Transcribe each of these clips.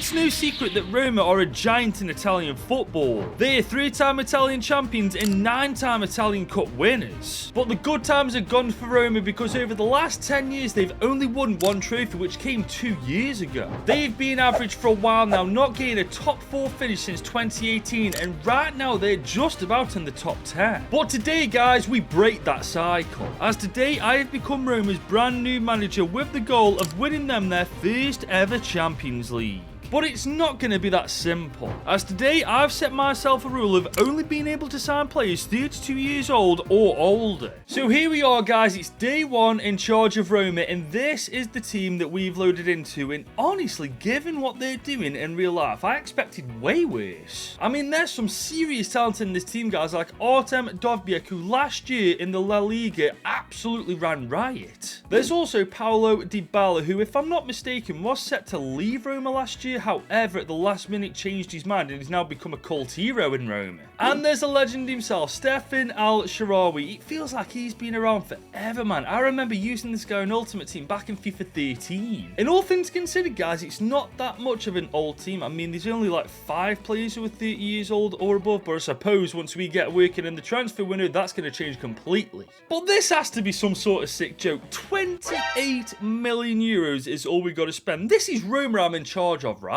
It's no secret that Roma are a giant in Italian football. They're 3-time Italian champions and 9-time Italian Cup winners. But the good times are gone for Roma because over the last 10 years they've only won one trophy, which came 2 years ago. They've been average for a while now, not getting a top 4 finish since 2018, and right now they're just about in the top 10. But today, guys, we break that cycle, as today I have become Roma's brand new manager with the goal of winning them their first ever Champions League. But it's not going to be that simple, as today I've set myself a rule of only being able to sign players 32 years old or older. So here we are, guys, it's day 1 in charge of Roma, and this is the team that we've loaded into, and honestly, given what they're doing in real life, I expected way worse. I mean, there's some serious talent in this team, guys, like Artem Dovbyk, who last year in the La Liga absolutely ran riot. There's also Paulo Dybala, who, if I'm not mistaken, was set to leave Roma last year. However, at the last minute changed his mind and has now become a cult hero in Roma. And there's a legend himself, Stefan Al-Sharawi. It feels like he's been around forever, man. I remember using this guy in Ultimate Team back in FIFA 13. And all things considered, guys, it's not that much of an old team. I mean, there's only like 5 players who are 30 years old or above, but I suppose once we get working in the transfer window, that's going to change completely. But this has to be some sort of sick joke. 28 million euros is all we got to spend. This is Roma I'm in charge of, right?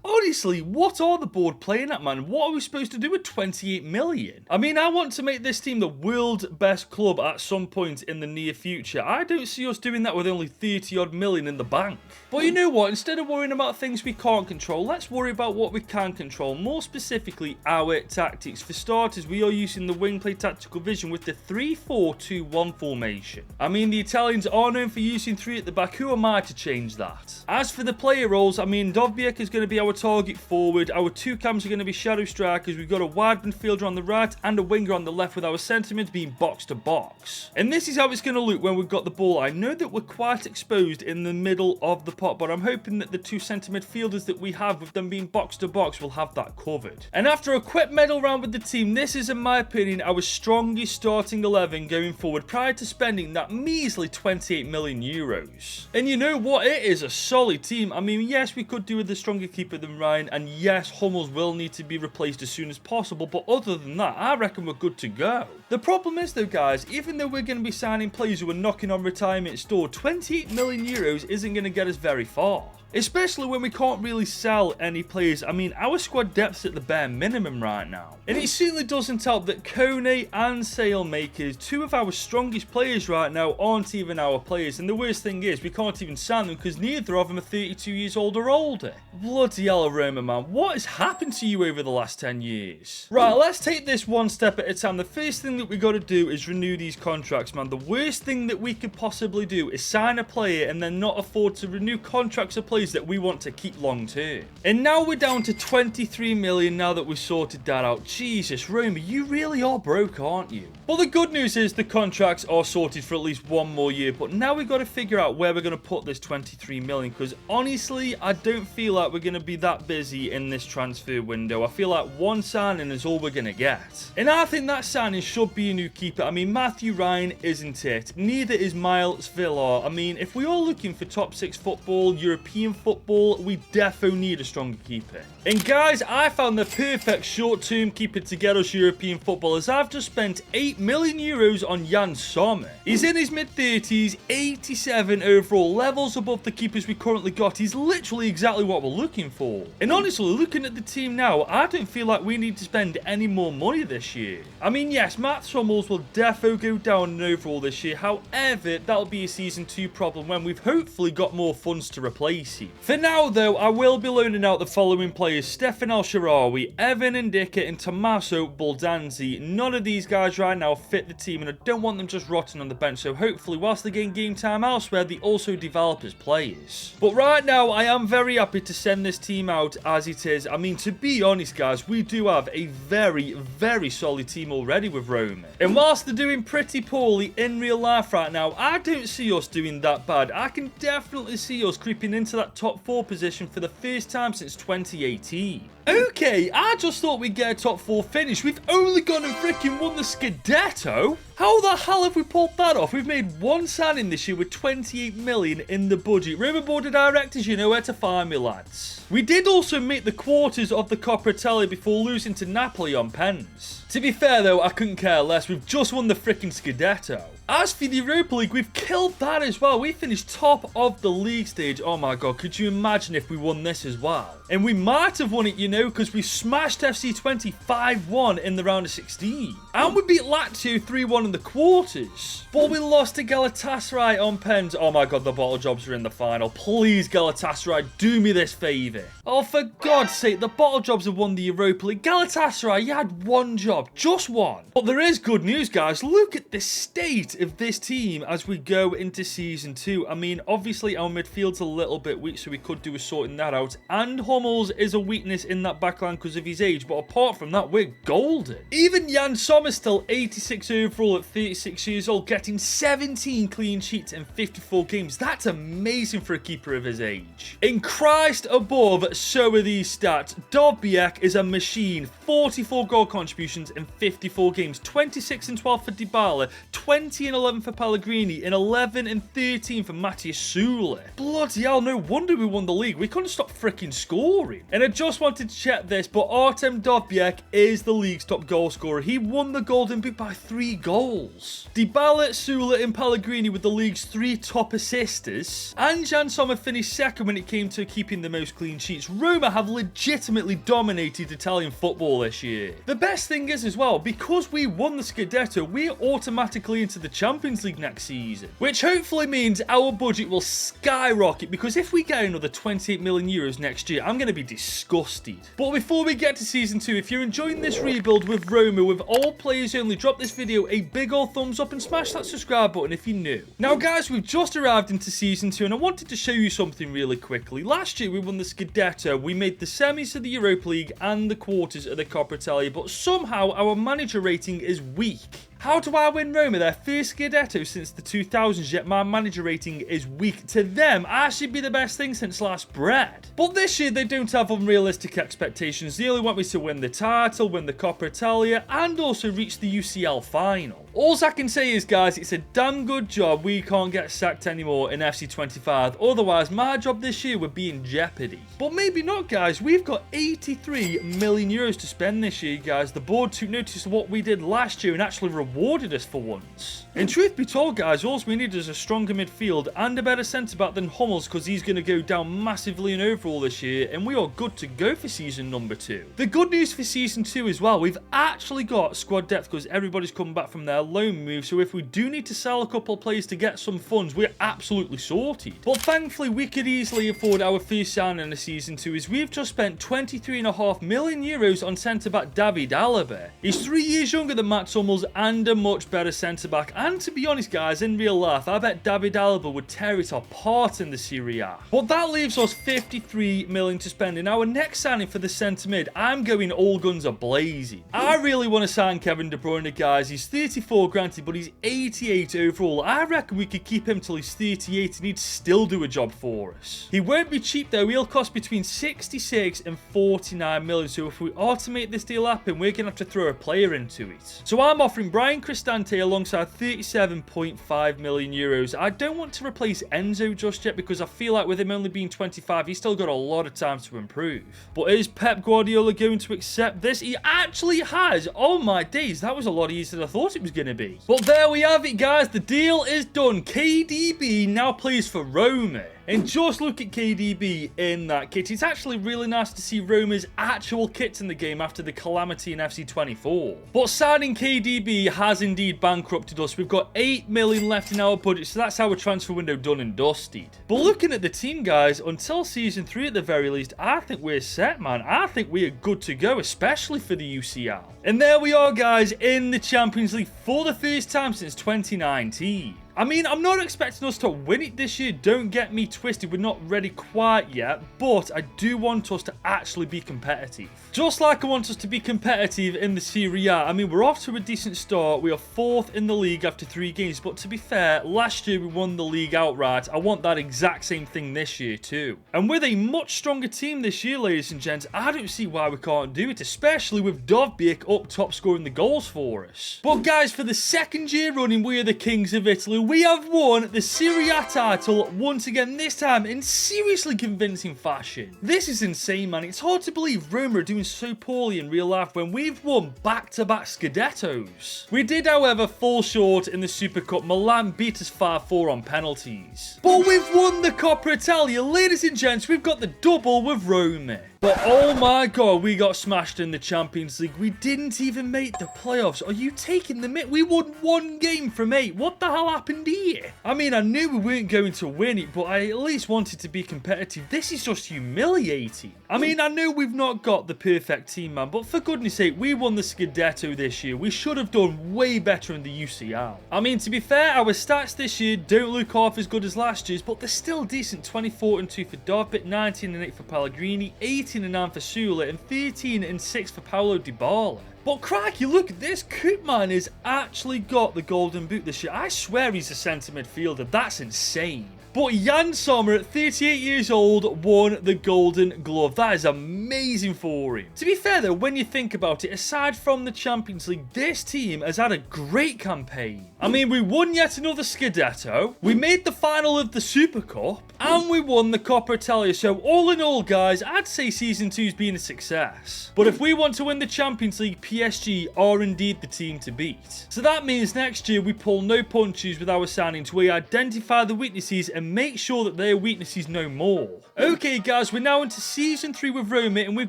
Honestly, what are the board playing at, man? What are we supposed to do with 28 million? I mean, I want to make this team the world's best club at some point in the near future. I don't see us doing that with only 30 odd million in the bank. But you know what? Instead of worrying about things we can't control, let's worry about what we can control. More specifically, our tactics. For starters, we are using the wing play tactical vision with the 3-4-2-1 formation. I mean, the Italians are known for using 3 at the back. Who am I to change that? As for the player roles, I mean, Dovbyk is going to be our target forward. Our 2 cams are going to be shadow strikers. We've got a wide midfielder on the right and a winger on the left, with our centre mids being box to box. And this is how it's going to look when we've got the ball. I know that we're quite exposed in the middle of the pot, but I'm hoping that the 2 centre midfielders that we have, with them being box to box, will have that covered. And after a quick medal round with the team, this is, in my opinion, our strongest starting 11 going forward prior to spending that measly 28 million euros. And you know what? It is a solid team. I mean, yes, we could do with the stronger keeper than Ryan, and yes, Hummels will need to be replaced as soon as possible, but other than that, I reckon we're good to go. The problem is though, guys, even though we're going to be signing players who are knocking on retirement's door, 28 million euros isn't going to get us very far. Especially when we can't really sell any players. I mean, our squad depth's at the bare minimum right now. And it certainly doesn't help that Kone and Sailmakers, 2 of our strongest players right now, aren't even our players. And the worst thing is, we can't even sign them because neither of them are 32 years old or older. Bloody hell, Roma, man. What has happened to you over the last 10 years? Right, let's take this one step at a time. The first thing that we got to do is renew these contracts, man. The worst thing that we could possibly do is sign a player and then not afford to renew contracts of players that we want to keep long term. And now we're down to 23 million now that we've sorted that out. Jesus, Roma, you really are broke, aren't you? Well, the good news is the contracts are sorted for at least 1 more year, but now we've got to figure out where we're going to put this 23 million, because honestly, I don't feel like we're going to be that busy in this transfer window. I feel like one signing is all we're going to get. And I think that signing should be a new keeper. I mean, Matthew Ryan isn't it. Neither is Miles Villar. I mean, if we are looking for top 6 football, European football, we defo need a stronger keeper. And guys, I found the perfect short-term keeper to get us European football, as I've just spent 8 million euros on Jan Sommer. He's in his mid-30s, 87 overall, levels above the keepers we currently got. He's literally exactly what we're looking for. And honestly, looking at the team now, I don't feel like we need to spend any more money this year. I mean, yes, Mats Hummels will defo go down in overall this year. However, that'll be a Season 2 problem when we've hopefully got more funds to replace him. For now, though, I will be loaning out the following players: Stefan Al-Sharawi, Evan Ndicka, and Tommaso Baldanzi. None of these guys right now fit the team, and I don't want them just rotting on the bench, so hopefully whilst they gain game time elsewhere, they also develop as players. But right now, I am very happy to send this team out as it is. I mean, to be honest, guys, we do have a very, very solid team already with Roma. And whilst they're doing pretty poorly in real life right now, I don't see us doing that bad. I can definitely see us creeping into that top 4 position for the first time since 2018. Okay, I just thought we'd get a top 4 finish. We've only gone and freaking won the Scudetto. How the hell have we pulled that off? We've made one signing this year with 28 million in the budget. Roma board of directors, you know where to find me, lads. We did also make the quarters of the Coppa Italia before losing to Napoli on pens. To be fair though, I couldn't care less. We've just won the freaking Scudetto. As for the Europa League, we've killed that as well. We finished top of the league stage. Oh my god, could you imagine if we won this as well? And we might have won it, you know, because we smashed FC20 5-1 in the round of 16. And we beat Lazio 3-1 in the quarters. But we lost to Galatasaray on pens. Oh my god, the bottle jobs are in the final. Please, Galatasaray, do me this favour. Oh, for God's sake, the bottle jobs have won the Europa League. Galatasaray, you had one job, just one. But there is good news, guys. Look at the state of this team as we go into season 2. I mean, obviously our midfield's a little bit weak, so we could do with sorting that out. And Hummels is a weakness in that backline because of his age, but apart from that, we're golden. Even Jan Sommer's still 86 overall at 36 years old, getting 17 clean sheets in 54 games. That's amazing for a keeper of his age. In Christ above, so are these stats. Dovbyek is a machine. 44 goal contributions in 54 games. 26 and 12 for Dybala. 20 and 11 for Pellegrini. And 11 and 13 for Matthias Sule. Bloody hell, no wonder we won the league. We couldn't stop freaking scoring. And I just wanted to check this, but Artem Dovbyek is the league's top goal scorer. He won the Golden Boot by 3 goals. Dybala, Sule and Pellegrini were the league's 3 top assisters. And Jan Sommer finished second when it came to keeping the most clean sheets. Roma have legitimately dominated Italian football this year. The best thing is as well, because we won the Scudetto, we're automatically into the Champions League next season, which hopefully means our budget will skyrocket, because if we get another 28 million euros next year, I'm going to be disgusted. But before we get to season 2, if you're enjoying this rebuild with Roma with all players only, drop this video a big old thumbs up and smash that subscribe button if you're new. Now guys, we've just arrived into season 2 and I wanted to show you something really quickly. Last year we won the Scudetto, we made the semis of the Europa League and the quarters of the Coppa Italia, but somehow our manager rating is weak. How do I win Roma their first Scudetto since the 2000s, yet my manager rating is weak? To them, I should be the best thing since sliced bread. But this year, they don't have unrealistic expectations. They only want me to win the title, win the Coppa Italia, and also reach the UCL final. All I can say is, guys, it's a damn good job we can't get sacked anymore in FC25. Otherwise, my job this year would be in jeopardy. But maybe not, guys. We've got 83 million euros to spend this year, guys. The board took notice of what we did last year and actually rewarded us for once. And truth be told, guys, all we need is a stronger midfield and a better centre-back than Hummels, because he's going to go down massively in overall this year, and we are good to go for season number 2. The good news for season 2 as well, we've actually got squad depth because everybody's coming back from their loan move, so if we do need to sell a couple of players to get some funds, we're absolutely sorted. But thankfully, we could easily afford our first signing in the season 2, as we've just spent 23.5 million euros on centre-back David Alaba. He's 3 years younger than Mats Hummels and a much better centre-back, and to be honest, guys, in real life, I bet David Alaba would tear it apart in the Serie A. But that leaves us 53 million to spend. In our next signing for the centre mid, I'm going all guns a blazing. I really want to sign Kevin De Bruyne, guys. He's 34 granted, but he's 88 overall. I reckon we could keep him till he's 38 and he'd still do a job for us. He won't be cheap though. He'll cost between 66 and 49 million. So if we automate this deal happen, we're going to have to throw a player into it. So I'm offering Brian Cristante alongside 37.5 million euros. I don't want to replace Enzo just yet because I feel like with him only being 25, he's still got a lot of time to improve. But is Pep Guardiola going to accept this? He actually has. Oh my days, that was a lot easier than I thought it was going to be. But there we have it, guys. The deal is done. KDB now plays for Roma. And just look at KDB in that kit. It's actually really nice to see Roma's actual kits in the game after the calamity in FC24. But signing KDB has indeed bankrupted us. We've got 8 million left in our budget, so that's our transfer window done and dusted. But looking at the team, guys, until season 3 at the very least, I think we're set, man. I think we're good to go, especially for the UCL. And there we are, guys, in the Champions League for the first time since 2019. I mean, I'm not expecting us to win it this year, don't get me twisted, we're not ready quite yet, but I do want us to actually be competitive. Just like I want us to be competitive in the Serie A. I mean, we're off to a decent start, we are 4th in the league after 3 games, but to be fair, last year we won the league outright. I want that exact same thing this year too. And with a much stronger team this year, ladies and gents, I don't see why we can't do it, especially with Dovbyk up top scoring the goals for us. But guys, for the 2nd year running, we are the kings of Italy. We have won the Serie A title once again, this time in seriously convincing fashion. This is insane, man. It's hard to believe Roma are doing so poorly in real life when we've won back-to-back Scudettos. We did, however, fall short in the Super Cup. Milan beat us 5-4 on penalties. But we've won the Coppa Italia, ladies and gents. We've got the double with Roma. But oh my god, we got smashed in the Champions League. We didn't even make the playoffs. Are you taking the mick? We won 1 game from 8. What the hell happened here? I mean, I knew we weren't going to win it, but I at least wanted to be competitive. This is just humiliating. I mean, I know we've not got the perfect team, man, but for goodness sake, we won the Scudetto this year. We should have done way better in the UCL. I mean, to be fair, our stats this year don't look half as good as last year's, but they're still decent. 24-2 for Dovbyk, 19-8 for Pellegrini, 18-9 for Sula, and 13-6 for Paulo Dybala. But crikey, look at this. Koopman has actually got the golden boot this year. I swear he's a centre midfielder. That's insane. But Jan Sommer, at 38 years old, won the Golden Glove. That is amazing for him. To be fair, though, when you think about it, aside from the Champions League, this team has had a great campaign. I mean, we won yet another Scudetto, we made the final of the Super Cup, and we won the Coppa Italia. So all in all, guys, I'd say Season 2's been a success. But if we want to win the Champions League, PSG are indeed the team to beat. So that means next year we pull no punches with our signings. We identify the weaknesses and make sure that their weaknesses no more. Okay guys, we're now into Season 3 with Roma and we've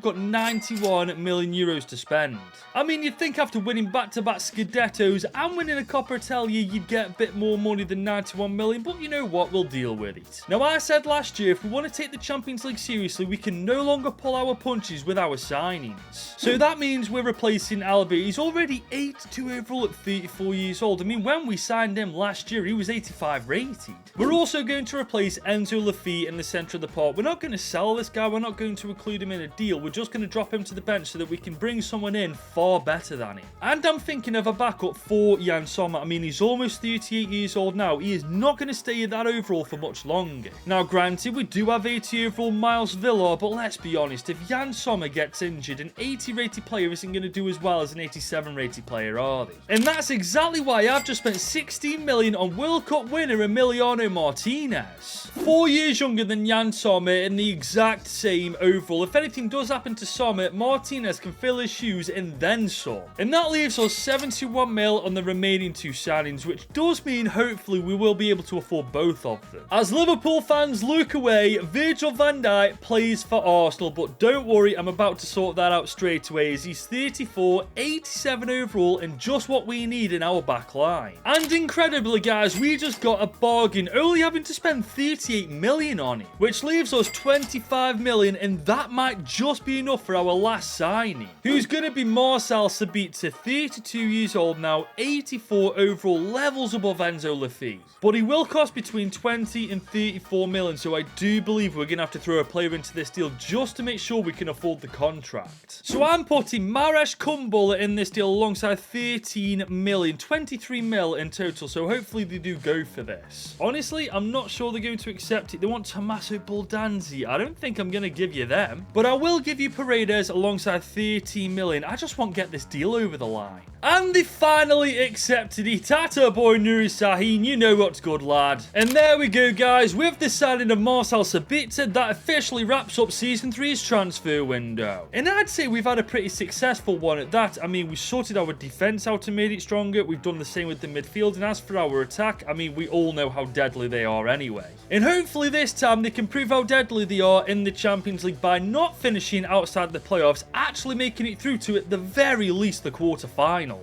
got 91 million euros to spend. I mean, you'd think after winning back-to-back Scudettos and winning a Coppa Italia, you'd get a bit more money than 91 million, but you know what, we'll deal with it. Now, I said last year, if we want to take the Champions League seriously, we can no longer pull our punches with our signings. So that means we're replacing Alba. He's already 82 overall at 34 years old. I mean, when we signed him last year, he was 85 rated. We're also going to replace Enzo Lafitte in the centre of the park. We're not going to sell this guy. We're not going to include him in a deal. We're just going to drop him to the bench so that we can bring someone in far better than him. And I'm thinking of a backup for Jan Sommer. I mean, he's almost 38 years old now. He is not going to stay at that overall for much longer. Now, granted, we do have 80 overall Miles Villa, but let's be honest, if Jan Sommer gets injured, an 80 rated player isn't going to do as well as an 87 rated player, are they? And that's exactly why I've just spent 16 million on World Cup winner Emiliano Martinez. 4 years younger than Jan Sommer and the exact same overall. If anything does happen to Sommer, Martinez can fill his shoes and then some. And that leaves us 71 mil on the remaining 2 signings, which does mean hopefully we will be able to afford both of them. As Liverpool fans look away, Virgil van Dijk plays for Arsenal, but don't worry, I'm about to sort that out straight away as he's 34, 87 overall, and just what we need in our back line. And incredibly, guys, we just got a bargain, only having to spend 38 million on it, which leaves us 25 million, and that might just be enough for our last signing, who's going to be Marcel Sabitzer, 32 years old now, 84 overall, levels above Enzo Lafitte. But he will cost between 20 and 34 million, so I do believe we're going to have to throw a player into this deal just to make sure we can afford the contract. So I'm putting Maresh Kumbula in this deal alongside 13 million, 23 mil in total, so hopefully they do go for this. Honestly, I'm not sure they're going to accept it. They want Tommaso Baldanzi. I don't think I'm going to give you them, but I will give you Paredes alongside 13 million. I just won't get this deal over the line. And they finally accepted it. Tata boy Nuri Sahin, you know what's good, lad. And there we go, guys. With the signing of Marcel Sabitzer, that officially wraps up Season 3's transfer window. And I'd say we've had a pretty successful one at that. I mean, we sorted our defense out and made it stronger. We've done the same with the midfield. And as for our attack, I mean, we all know how deadly they are anyway. And hopefully this time they can prove how deadly they are in the Champions League by not finishing outside the playoffs, actually making it through to, at the very least, the quarterfinals.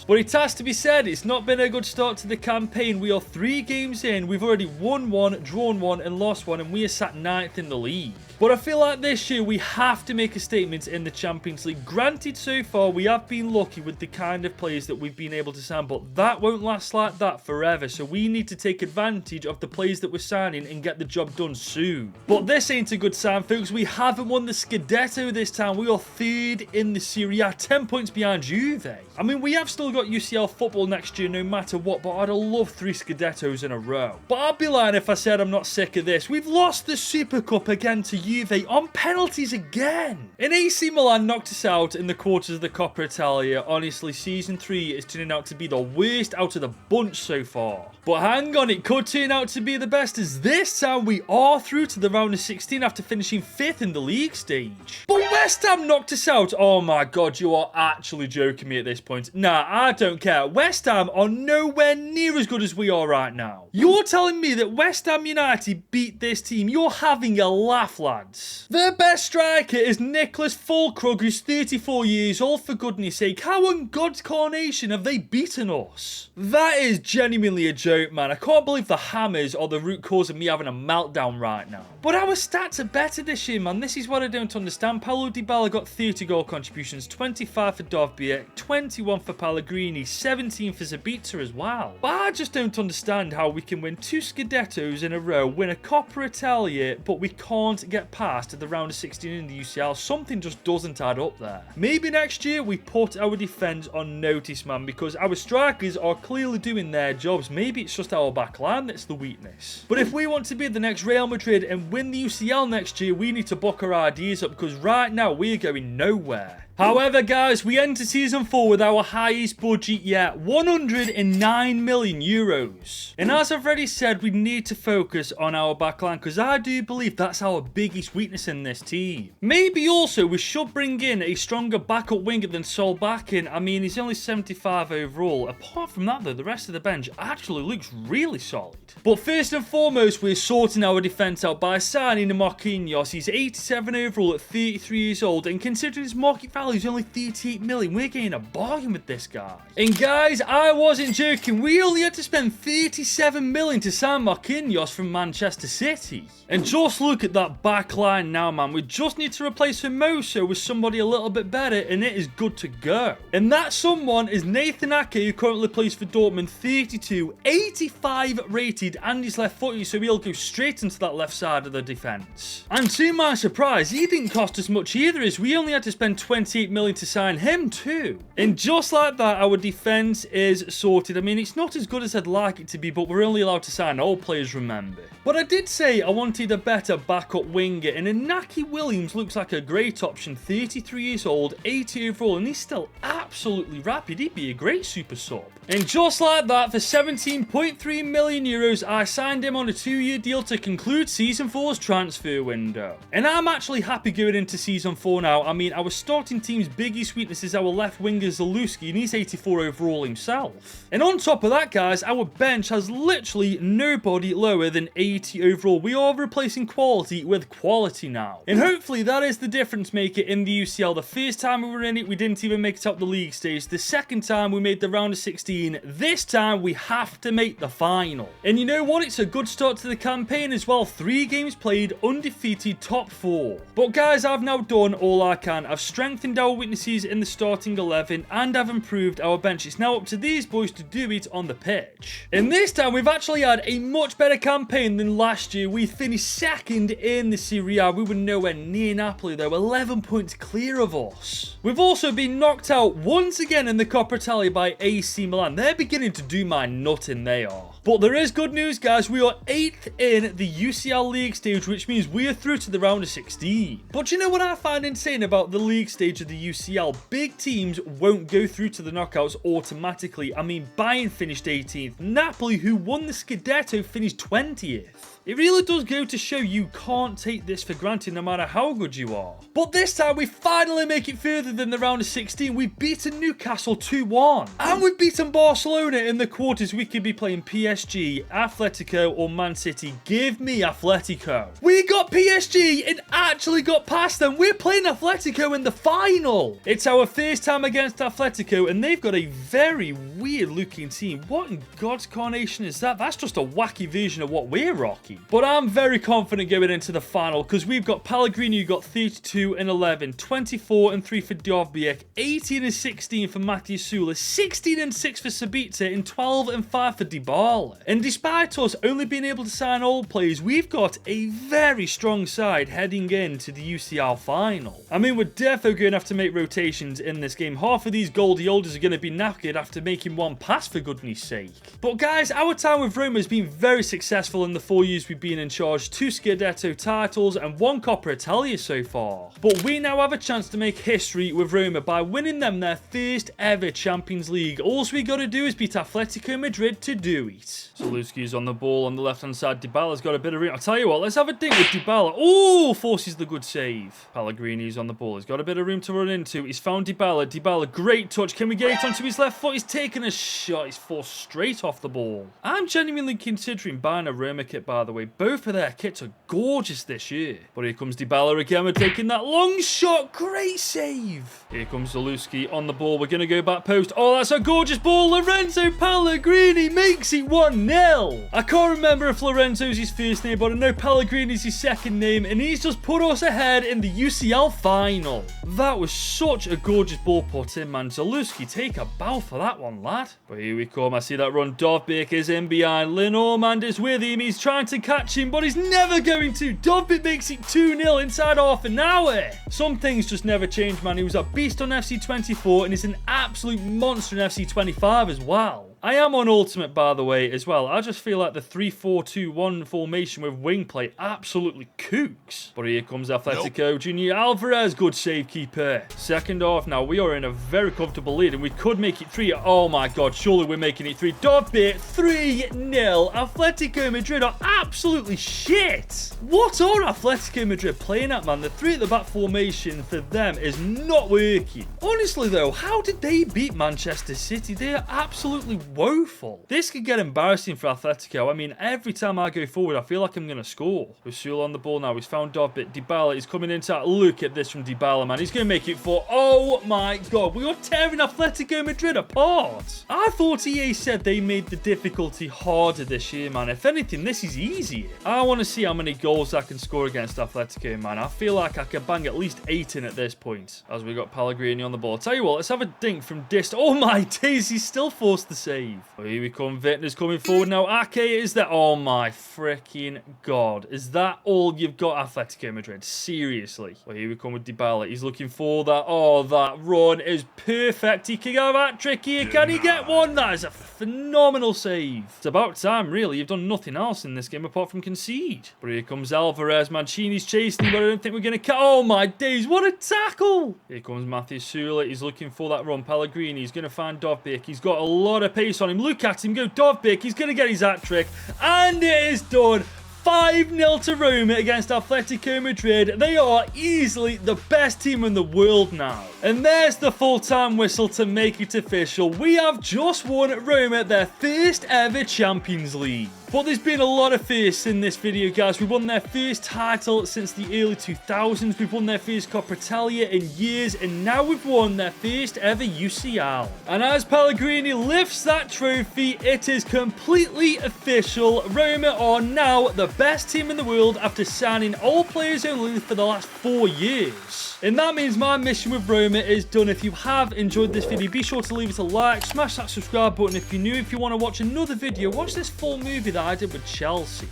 But it has to be said, it's not been a good start to the campaign. We are 3 games in, we've already won 1, drawn 1 and lost 1, and we are sat 9th in the league. But I feel like this year we have to make a statement in the Champions League. Granted, so far we have been lucky with the kind of players that we've been able to sign, but that won't last like that forever. So we need to take advantage of the players that we're signing and get the job done soon. But this ain't a good sign, folks. We haven't won the Scudetto this time. We are third in the Serie A, 10 points behind Juve. I mean, we have still got UCL football next year no matter what, but I'd love 3 Scudettos in a row. But I'd be lying if I said I'm not sick of this. We've lost the Super Cup again to Juve on penalties again. And AC Milan knocked us out in the quarters of the Coppa Italia. Honestly, Season 3 is turning out to be the worst out of the bunch so far. But hang on, it could turn out to be the best, as this time we are through to the round of 16 after finishing 5th in the league stage. But West Ham knocked us out. Oh my god, you are actually joking me at this point. Nah, I don't care. West Ham are nowhere near as good as we are right now. You're telling me that West Ham United beat this team? You're having a laugh, lads. Their best striker is Nicholas Fulkrug, who's 34 years old, for goodness sake. How in God's carnation have they beaten us? That is genuinely a joke, man. I can't believe the Hammers are the root cause of me having a meltdown right now. But our stats are better this year, man. This is what I don't understand. Paulo Dybala got 30 goal contributions, 25 for Dovbia, 21 for Pellegrini, 17 for Zabitzer as well. But I just don't understand how we can win 2 Scudettos in a row, win a Coppa Italia, but we can't get past the round of 16 in the UCL. Something just doesn't add up there. Maybe next year we put our defence on notice, man, because our strikers are clearly doing their jobs. Maybe it's just our back line that's the weakness. But if we want to be the next Real Madrid and win the UCL next year, we need to buck our ideas up, because right now we're going nowhere. However, guys, we enter Season 4 with our highest budget yet, 109 million euros. And as I've already said, we need to focus on our backline, because I do believe that's our biggest weakness in this team. Maybe also we should bring in a stronger backup winger than Solbakken. I mean, he's only 75 overall. Apart from that, though, the rest of the bench actually looks really solid. But first and foremost, we're sorting our defence out by signing Marquinhos. He's 87 overall at 33 years old, and considering his market value is only 38 million, we're getting a bargain with this guy. And guys, I wasn't joking. We only had to spend 37 million to sign Marquinhos from Manchester City. And just look at that back line now, man. We just need to replace Hermoso with somebody a little bit better, and it is good to go. And that someone is Nathan Ake, who currently plays for Dortmund, 32, 85 rated, and he's left-footed, so he'll go straight into that left side of the defence. And to my surprise, he didn't cost us much either, as we only had to spend 28 million to sign him too. And just like that, our defence is sorted. I mean, it's not as good as I'd like it to be, but we're only allowed to sign old players, remember. But I did say I wanted a better backup winger, and Inaki Williams looks like a great option. 33 years old, 80 overall, and he's still absolutely rapid. He'd be a great super sub. And just like that, for 17.3 million euros, I signed him on a 2-year deal to conclude Season 4's transfer window. And I'm actually happy going into Season 4 now. I mean, our starting team's biggest weakness is our left winger Zalewski, and he's 84 overall himself. And on top of that, guys, our bench has literally nobody lower than 80 overall. We are replacing quality with quality now. And hopefully that is the difference maker in the UCL. The first time we were in it, we didn't even make it out the league stage. The second time, we made the round of 16. This time, we have to make the final. And you know what? It's a good start to the campaign as well. 3 games played, undefeated, top 4. But guys, I've now done all I can. I've strengthened our weaknesses in the starting 11, and I've improved our bench. It's now up to these boys to do it on the pitch. And this time, we've actually had a much better campaign than last year. We finished second in the Serie A. We were nowhere near Napoli, though, 11 points clear of us. We've also been knocked out once again in the Coppa Italia by AC Milan. They're beginning to do my nutting, they are. But there is good news, guys. We are 8th in the UCL league stage, which means we are through to the round of 16. But you know what I find insane about the league stage of the UCL? Big teams won't go through to the knockouts automatically. I mean, Bayern finished 18th. Napoli, who won the Scudetto, finished 20th. It really does go to show you can't take this for granted no matter how good you are. But this time we finally make it further than the round of 16. We've beaten Newcastle 2-1. And we've beaten Barcelona in the quarters. We could be playing PSG, Atletico or Man City. Give me Atletico. We got PSG and actually got past them. We're playing Atletico in the final. It's our first time against Atletico, and they've got a very weird looking team. What in God's carnation is that? That's just a wacky version of what we're rocking. shaky. But I'm very confident going into the final because we've got Pellegrini who got 32 and 11, 24 and 3 for Dovbyk, 18 and 16 for Matthew Sula, 16 and 6 for Sabitzer, and 12 and 5 for Dybala. And despite us only being able to sign old players, we've got a very strong side heading into the UCL final. I mean, we're definitely going to have to make rotations in this game. Half of these goldie holders are going to be knackered after making one pass, for goodness sake. But guys, our time with Roma has been very successful in the 4 years we've been in charge. 2 Scudetto titles and 1 Coppa Italia so far. But we now have a chance to make history with Roma by winning them their first ever Champions League. All we got to do is beat Atletico Madrid to do it. Zaluski's on the ball on the left-hand side. Dybala's got a bit of room. I'll tell you what, let's have a dink with Dybala. Oh, forces the good save. Pellegrini's on the ball. He's got a bit of room to run into. He's found Dybala. Dybala, great touch. Can we get it onto his left foot? He's taken a shot. He's forced straight off the ball. I'm genuinely considering buying a Roma kit, by the way. Both of their kits are gorgeous this year. But here comes Dybala again. We're taking that long shot. Great save. Here comes Zaluski on the ball. We're going to go back post. Oh, that's a gorgeous ball. Lorenzo Pellegrini makes it 1-0. I can't remember if Lorenzo's his first name, but I know Pellegrini's his second name, and he's just put us ahead in the UCL final. That was such a gorgeous ball put in, man. Zaluski, take a bow for that one, lad. But here we come. I see that run. Dovbyk is in behind. Lenormand is with him. He's trying to catch him, but he's never going to. Dovbyk makes it 2-0 inside half an hour. Some things just never change, man. He was a beast on FC24, and he's an absolute monster in FC25 as well. I am on Ultimate, by the way, as well. I just feel like the 3-4-2-1 formation with wing play absolutely kooks. But here comes Atletico. Junior Alvarez, good save keeper. Second half now, we are in a very comfortable lead, and we could make it 3. Oh my god, surely we're making it 3. Dovbyk, 3-0. Atletico Madrid are absolutely shit. What are Atletico Madrid playing at, man? The 3 at the back formation for them is not working. Honestly, though, how did they beat Manchester City? They are absolutely woeful. This could get embarrassing for Atletico. I mean, every time I go forward, I feel like I'm going to score. Usul on the ball now. He's found Dovbyk. Dybala is coming into it. Look at this from Dybala, man. He's going to make it 4. Oh my god. We are tearing Atletico Madrid apart. I thought EA said they made the difficulty harder this year, man. If anything, this is easier. I want to see how many goals I can score against Atletico, man. I feel like I can bang at least 8 in at this point. As we got Pellegrini on the ball. Tell you what, let's have a dink from Dist. Oh my days, he's still forced the save. Oh, here we come. Vittner's coming forward now. Ake is there. Oh my freaking god. Is that all you've got, Atletico Madrid? Seriously. Well, here we come with Dybala. He's looking for that. Oh, that run is perfect. He can go that trick here. Can he get one? That is a phenomenal save. It's about time, really. You've done nothing else in this game apart from concede. But here comes Alvarez. Mancini's chasing him, but I don't think we're going to catch. Oh my days. What a tackle. Here comes Matthew Sula. He's looking for that run. Pellegrini. He's going to find Dovbyk. He's got a lot of pace on him. Look at him go. Dovbyk. He's going to get his hat trick. And it is done. 5-0 to Roma against Atletico Madrid. They are easily the best team in the world now. And there's the full-time whistle to make it official. We have just won Roma their first ever Champions League. But there's been a lot of firsts in this video, guys. We won their first title since the early 2000s. We've won their first Coppa Italia in years. And now we've won their first ever UCL. And as Pellegrini lifts that trophy, it is completely official. Roma are now the best team in the world after signing all players only for the last 4 years. And that means my mission with Roma is done. If you have enjoyed this video, be sure to leave it a like, smash that subscribe button if you're new. If you want to watch another video, watch this full movie that I did with Chelsea.